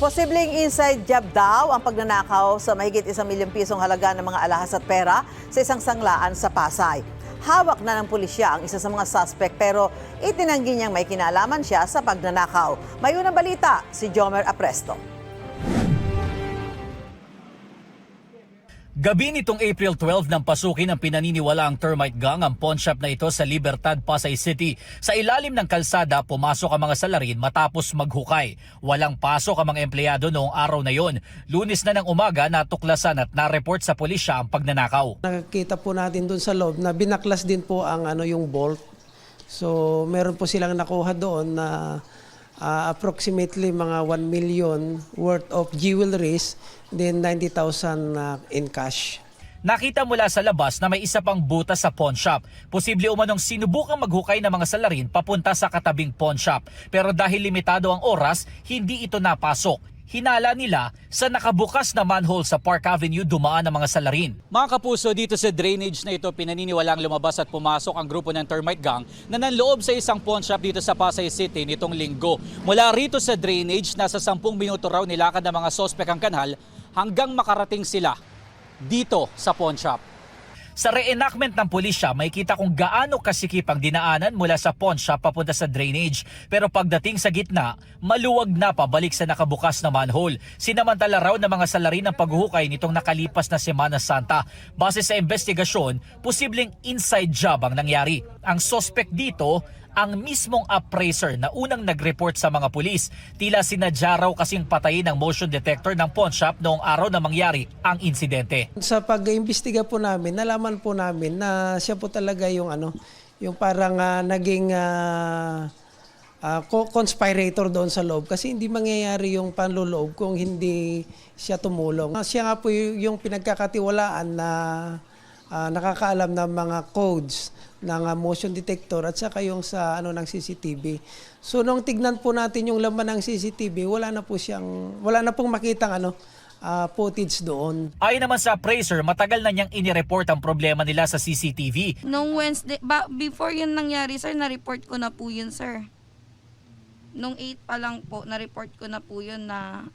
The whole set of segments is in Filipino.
Posibleng inside job daw ang pagnanakaw sa mahigit 1 milyong pisong halaga ng mga alahas at pera sa isang sanglaan sa Pasay. Hawak na ng pulisya ang isa sa mga suspect pero itinanggi niyang may kinalaman siya sa pagnanakaw. May unang balita si Jomer Apresto. Gabi nitong April 12 nang pasukin ang pinaniniwalaang termite gang ang pawn shop na ito sa Libertad, Pasay City. Sa ilalim ng kalsada, pumasok ang mga salarin matapos maghukay. Walang pasok ang mga empleyado noong araw na yon. Lunes na ng umaga, natuklasan at na-report sa pulisya ang pagnanakaw. Nakikita po natin doon sa loob na binaklas din po ang yung bolt. So meron po silang nakuha doon na approximately mga 1 million worth of jewelries, then 90,000 in cash. Nakita mula sa labas na may isa pang butas sa pawn shop. Posible umanong sinubukang maghukay ng mga salarin papunta sa katabing pawn shop. Pero dahil limitado ang oras, hindi ito napasok. Hinala nila sa nakabukas na manhole sa Park Avenue dumaan ang mga salarin. Mga kapuso, dito sa drainage na ito pinaniniwalang lumabas at pumasok ang grupo ng termite gang na nanloob sa isang pawn shop dito sa Pasay City nitong linggo. Mula rito sa drainage, nasa 10 minuto raw nilakad ng mga sospek ang kanal hanggang makarating sila dito sa pawn shop. Sa reenactment ng pulisya, may kita kung gaano kasikip ang dinaanan mula sa pawn shop papunta sa drainage. Pero pagdating sa gitna, maluwag na pabalik sa nakabukas na manhole. Sinamantala raw ng mga salarin ng paghuhukay nitong nakalipas na Semana Santa. Base sa investigasyon, posibleng inside job ang nangyari. Ang suspect dito, ang mismong appraiser na unang nag-report sa mga pulis. Tila sinadya raw kasing patayin ng motion detector ng pawn shop noong araw na mangyari ang insidente. Sa pag-iimbestiga po namin, nalaman po namin na siya po talaga yung yung parang naging conspirator doon sa loob kasi hindi mangyayari yung panloloob kung hindi siya tumulong. Siya nga po yung pinagkakatiwalaan na nakakaalam ng mga codes ng motion detector at saka yung sa ng CCTV. So nung tignan po natin yung laman ng CCTV, wala na pong makitang footage doon. Ayon naman sa appraiser, matagal na niyang inireport ang problema nila sa CCTV. Nung Wednesday, before yun nangyari, sir, na-report ko na po yun, sir. Nung 8 pa lang po, na-report ko na po yun na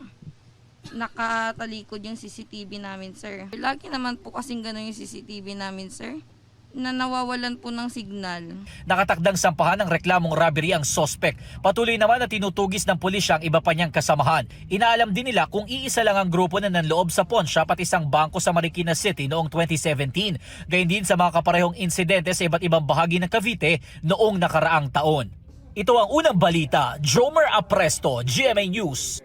nakatalikod yung CCTV namin, sir. Lagi naman po kasing gano'n yung CCTV namin, sir, na nawawalan po ng signal. Nakatakdang sampahan ng reklamong robbery ang suspect. Patuloy naman na tinutugis ng pulisya ang iba pa niyang kasamahan. Inaalam din nila kung iisa lang ang grupo na nanloob sa pawn shop at isang bangko sa Marikina City noong 2017. Gayun din sa mga kaparehong insidente sa iba't ibang bahagi ng Cavite noong nakaraang taon. Ito ang unang balita. Jomer Apresto, GMA News.